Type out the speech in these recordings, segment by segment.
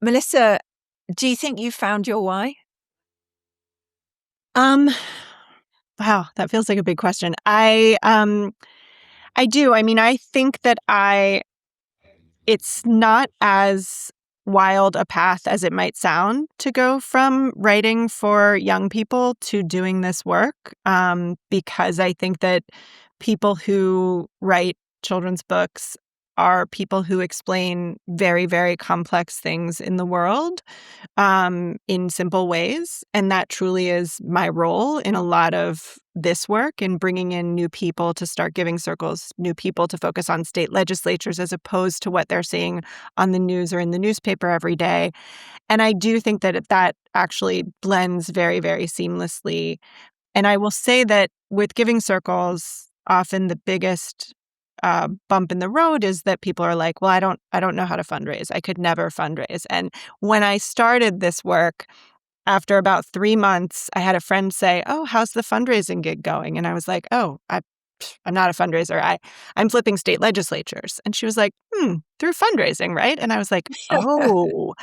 Melissa, do you think you found your why? Um, wow, that feels like a big question. I do. I mean, I think that it's not as wild a path as it might sound to go from writing for young people to doing this work. Because I think that people who write children's books are people who explain very, very complex things in the world in simple ways. And that truly is my role in a lot of this work, in bringing in new people to start giving circles, new people to focus on state legislatures as opposed to what they're seeing on the news or in the newspaper every day. And I do think that that actually blends very, very seamlessly. And I will say that with giving circles, often the biggest bump in the road is that people are like, well, I don't know how to fundraise. I could never fundraise. And when I started this work, after about 3 months, I had a friend say, oh, how's the fundraising gig going? And I was like, I'm not a fundraiser. I'm flipping state legislatures. And she was like, through fundraising, right? And I was like, oh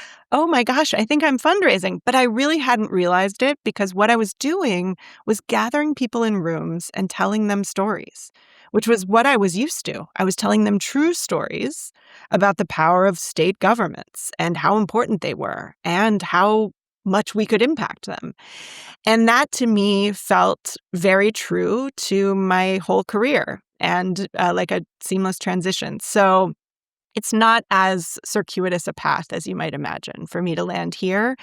my gosh, I think I'm fundraising. But I really hadn't realized it because what I was doing was gathering people in rooms and telling them stories, which was what I was used to. I was telling them true stories about the power of state governments and how important they were and how much we could impact them. And that to me felt very true to my whole career and like a seamless transition. So it's not as circuitous a path as you might imagine for me to land here.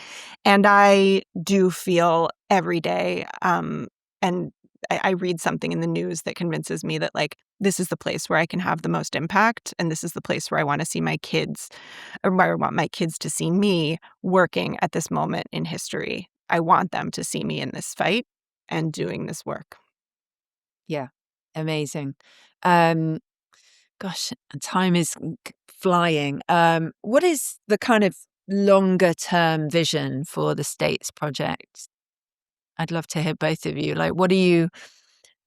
And I do feel every day, and I read something in the news that convinces me that, like, this is the place where I can have the most impact. And this is the place where I want to see my kids, or where I want my kids to see me working at this moment in history. I want them to see me in this fight and doing this work. Yeah, amazing. Um, Gosh, time is flying. What is the kind of longer term vision for the States project? I'd love to hear both of you. Like, where do you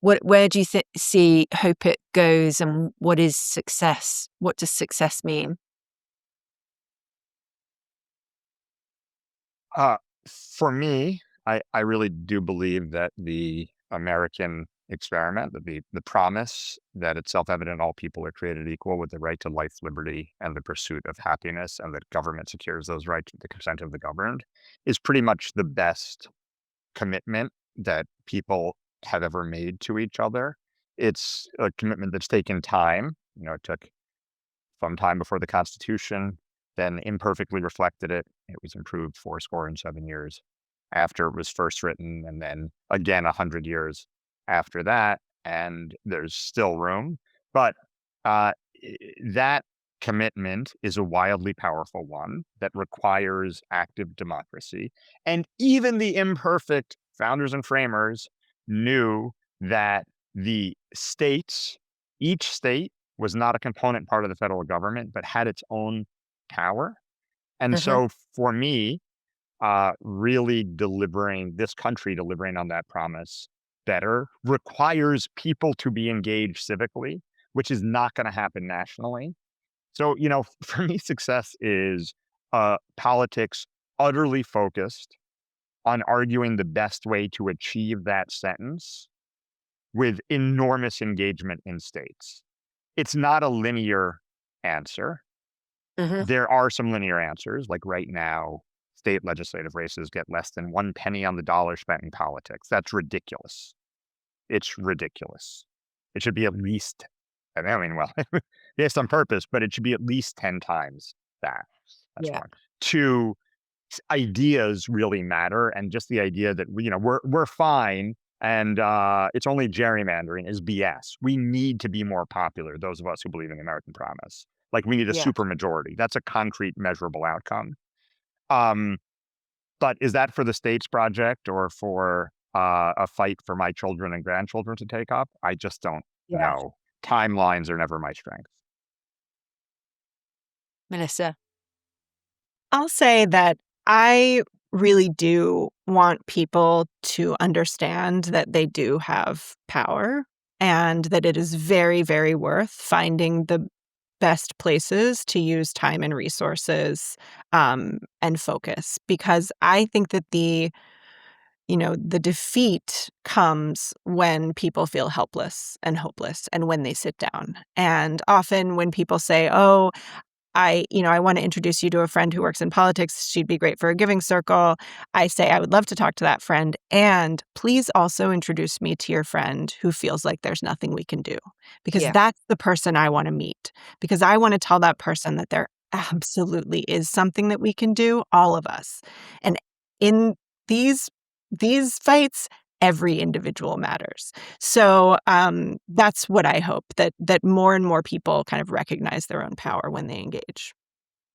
hope it goes, and what is success? What does success mean? Uh, for me, I really do believe that the American experiment, that the promise that it's self-evident all people are created equal with the right to life, liberty, and the pursuit of happiness, and that government secures those rights with the consent of the governed, is pretty much the best commitment that people have ever made to each other. It's a commitment that's taken time. It took some time before the Constitution, then imperfectly reflected it. It was improved 7 years after it was first written, and then again 100 years after that. And there's still room, but uh, that commitment is a wildly powerful one that requires active democracy. And even the imperfect founders and framers knew that the states, each state was not a component part of the federal government, but had its own power. And Hmm. so for me, really this country delivering on that promise better requires people to be engaged civically, which is not going to happen nationally. So, for me, success is politics utterly focused on arguing the best way to achieve that sentence with enormous engagement in states. It's not a linear answer. Hmm. There are some linear answers, like right now, state legislative races get less than one penny on the dollar spent in politics. That's ridiculous. It's ridiculous. It should be at least, I mean, well, yes, on purpose, but it should be at least 10 times that. That's Yeah. one. Two, ideas really matter, and just the idea that we're fine and it's only gerrymandering is BS. We need to be more popular. Those of us who believe in the American promise, like, we need a Yeah. super majority. That's a concrete, measurable outcome. Um, but is that for the states project or for a fight for my children and grandchildren to take up? I just don't Yeah. know. Timelines are never my strength. Melissa. I'll say that I really do want people to understand that they do have power and that it is very, very worth finding the best places to use time and resources and focus, because I think that the defeat comes when people feel helpless and hopeless and when they sit down. And often when people say, "Oh, I want to introduce you to a friend who works in politics. She'd be great for a giving circle." I say, I would love to talk to that friend. And please also introduce me to your friend who feels like there's nothing we can do, because Yeah. that's the person I want to meet, because I want to tell that person that there absolutely is something that we can do, all of us. And in these these fights, every individual matters. So that's what I hope, that more and more people kind of recognize their own power when they engage.